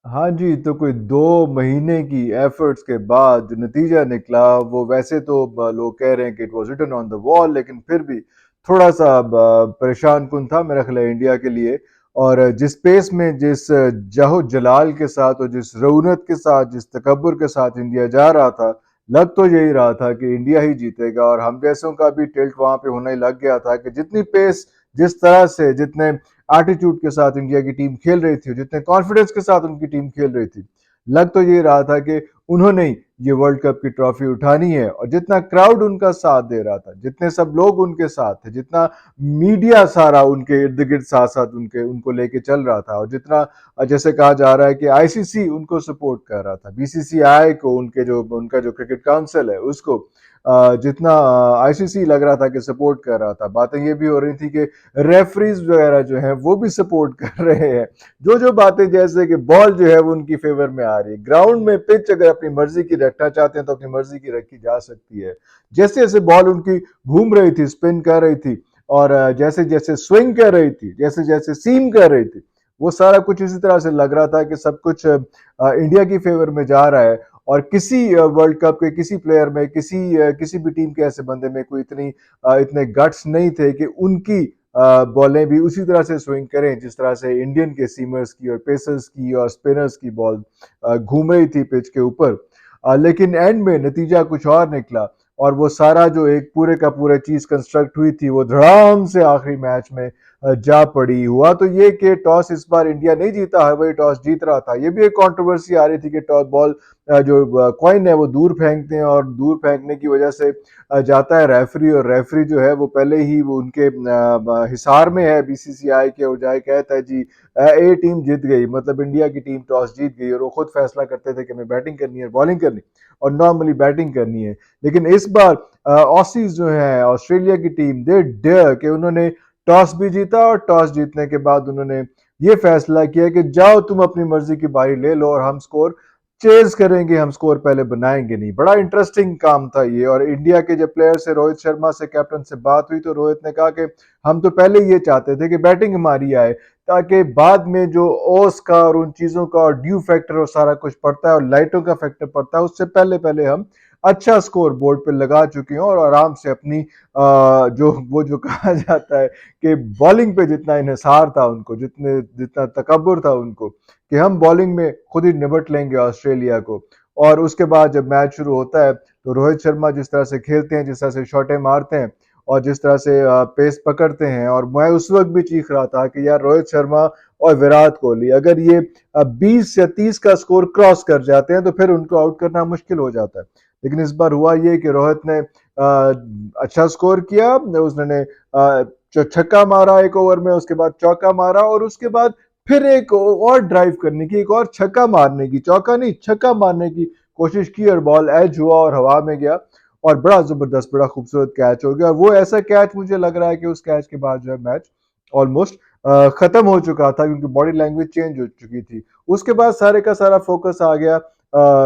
हाँ जी, तो कोई 2 महीने की एफर्ट्स के बाद जो नतीजा निकला वो वैसे तो लोग कह रहे हैं कि it was written on the wall, लेकिन फिर भी थोड़ा-सा परेशान-कुन था मेरा ख़्याल है इंडिया के लिए। और जिस पेस में, जिस जाहो-जलाल के साथ और जिस रऊनक के साथ, जिस तकब्बुर के साथ इंडिया जा रहा था, लग तो यही रहा था कि इंडिया ही जीतेगा। और हम जैसों का भी टिल्ट वहाँ पे होने लग गया था कि जितनी पेस, जिस तरह से, जितने एटीट्यूड के साथ इंडिया की टीम खेल रही थी, जितने कॉन्फिडेंस के साथ उनकी टीम खेल रही थी, लग तो ये रहा था कि उन्होंने ही ये वर्ल्ड कप की ट्रॉफी उठानी है। और जितना क्राउड उनका साथ दे रहा था, जितने सब लोग उनके साथ थे, जितना मीडिया सारा उनके इर्द गिर्द साथ साथ उनके उनको लेके चल रहा था, और जितना जैसे कहा जा रहा है कि आईसीसी उनको सपोर्ट कर रहा था, बीसीसीआई को, उनका जो क्रिकेट काउंसिल है उसको जितना आईसीसी लग रहा था कि सपोर्ट कर रहा था। बातें ये भी हो रही थी कि रेफरीज वगैरह जो है वो भी सपोर्ट कर रहे हैं। जो जो बातें, जैसे कि बॉल जो है वो उनकी फेवर में आ रही है, ग्राउंड में पिच अगर अपनी मर्जी की रखना चाहते हैं तो अपनी मर्जी की रखी जा सकती है। जैसे जैसे बॉल उनकी घूम रही थी, स्पिन कर रही थी, और जैसे जैसे स्विंग कर रही थी, जैसे जैसे सीम कर रही थी, वो सारा कुछ इसी तरह से लग रहा था कि सब कुछ इंडिया की फेवर में जा रहा है। और किसी वर्ल्ड कप के किसी प्लेयर में, किसी भी टीम के ऐसे बंदे में कोई इतने गट्स नहीं थे कि उनकी बॉलें भी उसी तरह से स्विंग करें जिस तरह से इंडियन के सीमर्स की और पेसर्स की और स्पिनर्स की बॉल घूम रही थी पिच के ऊपर। लेकिन एंड में नतीजा कुछ और निकला, और वो सारा जो एक पूरे का पूरा चीज कंस्ट्रक्ट हुई थी वो धड़ाम से आखिरी मैच में जा पड़ी। हुआ तो ये कि टॉस इस बार इंडिया नहीं जीता, हर बार टॉस जीत रहा था। ये भी एक कंट्रोवर्सी आ रही थी कि टॉस बॉल जो कॉइन है वो दूर फेंकते हैं, और दूर फेंकने की वजह से जाता है रेफरी, और रेफरी जो है वो पहले ही वो उनके हिसार में है बीसीसीआई के, और जाए कहता है जी ए टीम जीत गई, मतलब इंडिया की टीम टॉस जीत गई, और वो खुद फैसला करते थे कि हमें बैटिंग करनी है, बॉलिंग करनी, और नॉर्मली बैटिंग करनी है। लेकिन इस बार ऑसीज जो है, ऑस्ट्रेलिया की टीम, दे डेयर कि उन्होंने टॉस भी जीता, और टॉस जीतने के बाद उन्होंने ये फैसला किया कि जाओ तुम अपनी मर्जी की बारी ले लो, और हम स्कोर चेज करेंगे, हम स्कोर पहले बनाएंगे नहीं। बड़ा इंटरेस्टिंग काम था ये। और इंडिया के जो प्लेयर से, रोहित शर्मा से, कैप्टन से बात हुई तो रोहित ने कहा कि हम तो पहले ये चाहते थे कि बैटिंग हमारी आए, ताकि बाद में जो ओस का और उन चीजों का और ड्यू फैक्टर और सारा कुछ पड़ता है और लाइटों का फैक्टर पड़ता है, उससे पहले पहले हम अच्छा स्कोर बोर्ड पे लगा चुके हैं, और आराम से अपनी जो कहा जाता है कि बॉलिंग पे जितना इन्हिसार था उनको, जितना तकब्बुर था उनको, कि हम बॉलिंग में खुद ही निपट लेंगे ऑस्ट्रेलिया को। और उसके बाद जब मैच शुरू होता है तो रोहित शर्मा जिस तरह से खेलते हैं, जिस तरह से शॉटें मारते हैं, और जिस तरह से पेस पकड़ते हैं, और मैं उस वक्त भी चीख रहा था कि यार रोहित शर्मा और विराट कोहली अगर ये 20 या 30 का स्कोर क्रॉस कर जाते हैं तो फिर उनको आउट करना मुश्किल हो जाता है। लेकिन इस बार हुआ ये कि रोहित ने अच्छा स्कोर किया, उसने छक्का मारा एक ओवर में, उसके बाद चौका मारा, और उसके बाद फिर एक और ड्राइव करने की, एक और छक्का मारने की, चौका नहीं छक्का मारने की कोशिश की, और बॉल एज हुआ और हवा में गया, और बड़ा जबरदस्त, बड़ा खूबसूरत कैच हो गया। और वो ऐसा कैच, मुझे लग रहा है कि उस कैच के बाद जो है मैच ऑलमोस्ट खत्म हो चुका था, क्योंकि बॉडी लैंग्वेज चेंज हो चुकी थी। उसके बाद सारे का सारा फोकस आ गया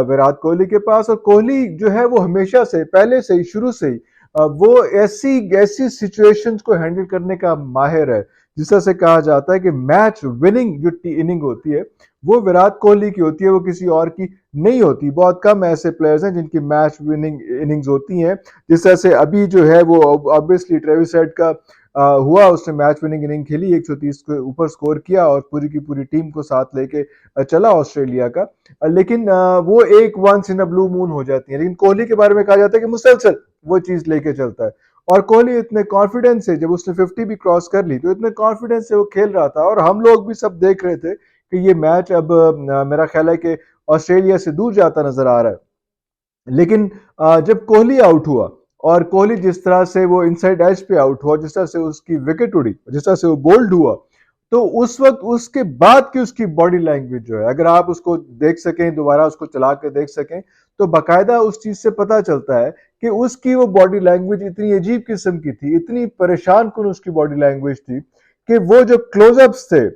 विराट कोहली के पास। और कोहली जो है वो हमेशा से, पहले से ही, शुरू से ही वो ऐसी ऐसी सिचुएशंस को हैंडल करने का माहिर है। जिस तरह से कहा जाता है कि मैच विनिंग जो इनिंग होती है वो विराट कोहली की होती है, वो किसी और की नहीं होती। बहुत कम ऐसे प्लेयर्स हैं जिनकी मैच विनिंग इनिंग्स होती हैं। जिस तरह से अभी जो है वो ऑब्वियसली ट्रेविस हेड का हुआ, उसने मैच विनिंग इनिंग खेली, 130 के ऊपर स्कोर किया, और पूरी की पूरी टीम को साथ लेके चला ऑस्ट्रेलिया का। लेकिन वो एक once in a blue moon हो जाती है। लेकिन कोहली के बारे में कहा जाता है कि मुसलसल वो चीज लेके चलता है। और कोहली इतने कॉन्फिडेंस से, जब उसने 50 भी क्रॉस कर ली तो इतने कॉन्फिडेंस से वो खेल रहा था, और हम लोग भी सब देख रहे थे कि ये मैच अब मेरा ख्याल है कि ऑस्ट्रेलिया से दूर जाता नजर आ रहा है। लेकिन जब कोहली आउट हुआ, और कोहली जिस तरह से वो इनसाइड एज पे आउट हुआ, जिस तरह से उसकी विकेट उड़ी, जिस तरह से वो बोल्ड हुआ, तो उस वक्त उसके बाद की उसकी बॉडी लैंग्वेज जो है, अगर आप उसको देख सकें, दोबारा उसको चला के देख सकें, तो बाकायदा उस चीज से पता चलता है कि उसकी वो बॉडी लैंग्वेज इतनी अजीब किस्म की थी, इतनी परेशान कुन उसकी बॉडी लैंग्वेज थी, कि वो जो क्लोजअप्स थे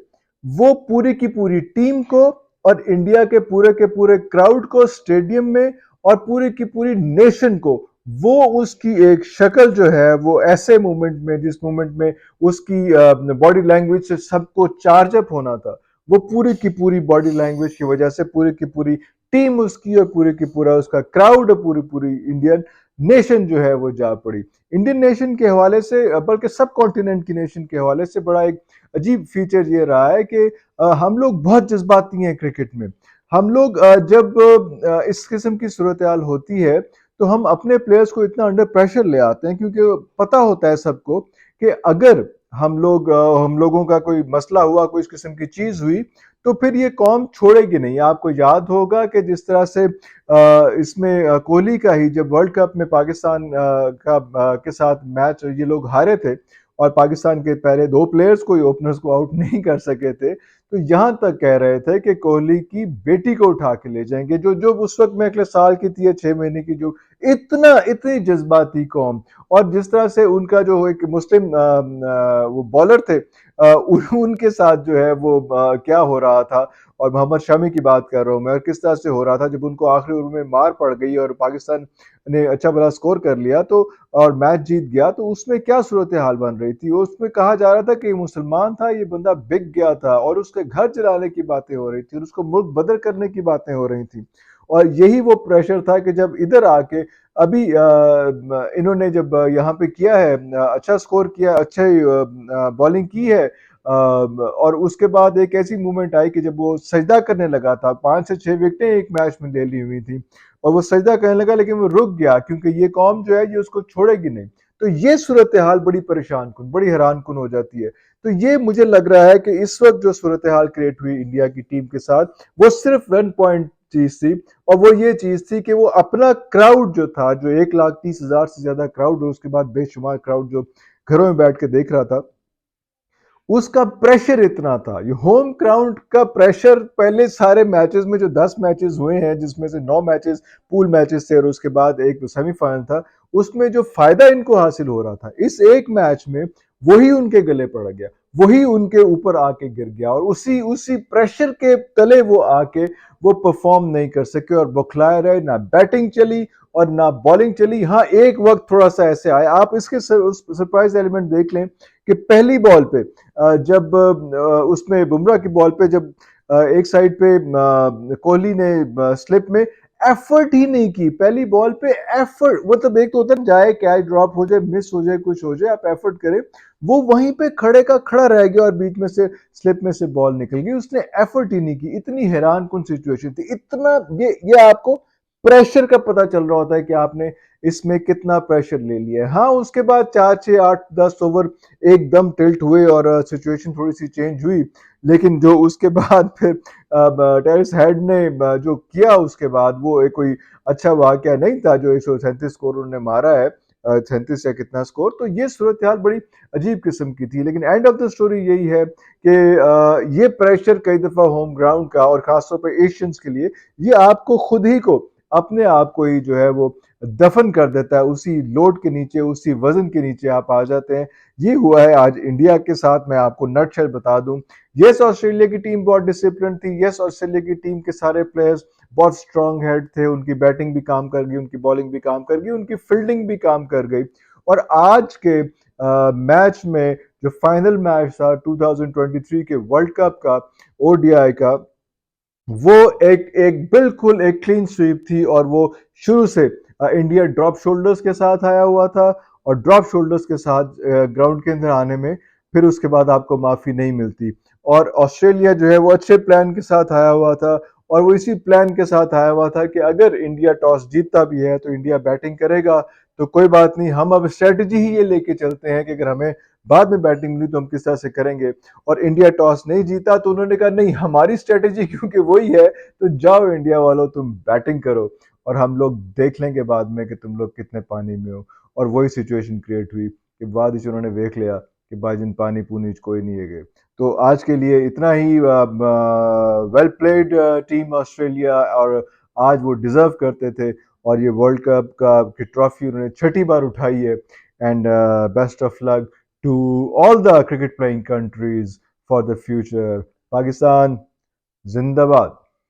वो पूरी की पूरी टीम को और इंडिया के पूरे क्राउड को स्टेडियम में, और पूरी की पूरी नेशन को, वो उसकी एक शक्ल जो है, वो ऐसे मोमेंट में, जिस मोमेंट में उसकी बॉडी लैंग्वेज से सबको चार्ज अप होना था, वो पूरी की पूरी बॉडी लैंग्वेज की वजह से पूरी की पूरी टीम उसकी और पूरी की पूरा उसका क्राउड, पूरी पूरी इंडियन नेशन जो है वो जा पड़ी। इंडियन नेशन के हवाले से बल्कि सब कॉन्टिनेंट की नेशन के हवाले से बड़ा एक अजीब फीचर ये रहा है कि हम लोग बहुत जज्बाती हैं क्रिकेट में। हम लोग जब इस किस्म की सूरत हाल होती है तो हम अपने प्लेयर्स को इतना अंडर प्रेशर ले आते हैं, क्योंकि पता होता है सबको कि अगर हम लोगों का कोई मसला हुआ, कोई इस किस्म की चीज हुई, तो फिर ये कौम छोड़ेगी नहीं। आपको याद होगा कि जिस तरह से इसमें कोहली का ही जब वर्ल्ड कप में पाकिस्तान के साथ मैच ये लोग हारे थे और पाकिस्तान के पहले दो प्लेयर्स को ही, ओपनर्स को आउट नहीं कर सके थे, तो यहां तक कह रहे थे कि कोहली की बेटी को उठा के ले जाएंगे, जो जो उस वक्त में अगले साल की थी या 6 महीने की, जो इतनी जज्बाती कौम। और जिस तरह से उनका जो एक मुस्लिम वो बॉलर थे, उनके साथ जो है वो क्या हो रहा था, और मोहम्मद शमी की बात कर रहा हूँ मैं, और किस तरह से हो रहा था जब उनको आखिरी ओवर में मार पड़ गई और पाकिस्तान ने अच्छा भला स्कोर कर लिया तो और मैच जीत गया, तो उसमें क्या सूरत हाल बन रही थी। उसमें कहा जा रहा था कि ये मुसलमान था, ये बंदा बिक गया था, और उसके घर जलाने की बातें हो रही थी और उसको मुल्क बदर करने की बातें हो रही थी। और यही वो प्रेशर था कि जब इधर आके अभी इन्होंने जब यहाँ पे किया है, अच्छा स्कोर किया, अच्छा बॉलिंग की है, और उसके बाद एक ऐसी मूवमेंट आई कि जब वो सजदा करने लगा था, 5 से 6 विकेटें एक मैच में ले ली हुई थी, और वो सजदा करने लगा, लेकिन वो रुक गया क्योंकि ये कौम जो है ये उसको छोड़ेगी नहीं। तो ये सूरत हाल बड़ी परेशान कुन, बड़ी हैरान कुन हो जाती है। तो ये मुझे लग रहा है कि इस वक्त जो सूरत हाल क्रिएट हुई इंडिया की टीम के साथ, वो सिर्फ 1 पॉइंट चीज थी, और वो ये चीज थी कि वो अपना क्राउड जो था, जो 1,30,000 से ज्यादा क्राउड, और उसके बाद बेशुमार क्राउड जो घरों में बैठ के देख रहा था, उसका प्रेशर इतना था। ये होम ग्राउंड का प्रेशर पहले सारे मैचेस में, जो 10 मैचेस हुए हैं जिसमें से 9 मैचेस पूल मैचेस थे और उसके बाद एक सेमीफाइनल था, उसमें जो फायदा इनको हासिल हो रहा था, इस एक मैच में वही उनके गले पड़ गया, वही उनके ऊपर आके गिर गया, और उसी उसी प्रेशर के तले वो आके वो परफॉर्म नहीं कर सके और बौखलाए रहे। ना बैटिंग चली और ना बॉलिंग चली। हाँ, एक वक्त थोड़ा सा ऐसे आया, आप इसके सरप्राइज एलिमेंट देख लें कि पहली बॉल पे जब उसमें बुमराह की बॉल पे जब एक साइड पे कोहली ने स्लिप में एफर्ट ही नहीं की, पहली बॉल पे एफर्ट, मतलब एक तो होता है जाए कैच ड्रॉप हो जाए, मिस हो जाए, कुछ हो जाए, आप एफर्ट करें, वो वहीं पे खड़े का खड़ा रह गया और बीच में से स्लिप में से बॉल निकल गई, उसने एफर्ट ही नहीं की। इतनी हैरान कुन सिचुएशन थी, इतना ये आपको प्रेशर का पता चल रहा होता है कि आपने इसमें कितना प्रेशर ले लिया है। हाँ, उसके बाद 4, 6, 8, 10 ओवर एकदम टिल्ट हुए और सिचुएशन थोड़ी सी चेंज हुई, लेकिन जो उसके बाद फिर टेरिस हेड ने जो किया उसके बाद, वो एक कोई अच्छा वाकया नहीं था, जो 137 स्कोर उन्होंने मारा है, 37 या कितना स्कोर। तो ये सूरत हाल बड़ी अजीब किस्म की थी, लेकिन एंड ऑफ द स्टोरी यही है कि ये प्रेशर कई दफा होम ग्राउंड का और खासतौर पर एशियंस के लिए, ये आपको खुद ही को, अपने आप को ही जो है वो दफन कर देता है, उसी लोड के नीचे, उसी वजन के नीचे आप आ जाते हैं। ये हुआ है आज इंडिया के साथ। मैं आपको नटशेल बता दूं, यस ऑस्ट्रेलिया की टीम बहुत डिसिप्लिन थी, यस ऑस्ट्रेलिया की टीम के सारे प्लेयर्स बहुत स्ट्रांग हेड थे, उनकी बैटिंग भी काम कर गई, उनकी बॉलिंग भी काम कर गई, उनकी फील्डिंग भी काम कर गई। और आज के मैच में, जो फाइनल मैच था 2023 के वर्ल्ड कप का, ओडीआई का, वो एक एक बिल्कुल एक क्लीन स्वीप थी, और वो शुरू से इंडिया ड्रॉप शोल्डर्स के साथ आया हुआ था, और ड्रॉप शोल्डर्स के साथ ग्राउंड के अंदर आने में फिर उसके बाद आपको माफी नहीं मिलती। और ऑस्ट्रेलिया जो है वो अच्छे प्लान के साथ आया हुआ था, और वो इसी प्लान के साथ आया हुआ था कि अगर इंडिया टॉस जीतता भी है तो इंडिया बैटिंग करेगा, तो कोई बात नहीं, हम अब स्ट्रेटजी ही ये लेके चलते हैं कि अगर हमें बाद में बैटिंग मिली तो हम किस तरह से करेंगे। और इंडिया टॉस नहीं जीता तो उन्होंने कहा नहीं, हमारी स्ट्रेटेजी क्योंकि वही है, तो जाओ इंडिया वालों, तुम बैटिंग करो और हम लोग देख लेंगे बाद में कि तुम लोग कितने पानी में हो। और वही सिचुएशन क्रिएट हुई कि बाद ही उन्होंने देख लिया कि बाजिन पानी पूनी कोई नहीं है गए। तो आज के लिए इतना ही। वेल प्लेड टीम ऑस्ट्रेलिया, और आज वो डिजर्व करते थे, और ये वर्ल्ड कप का की ट्रॉफी उन्होंने छठी बार उठाई है। And best of luck to all the cricket playing countries for the future. Pakistan, Zindabad.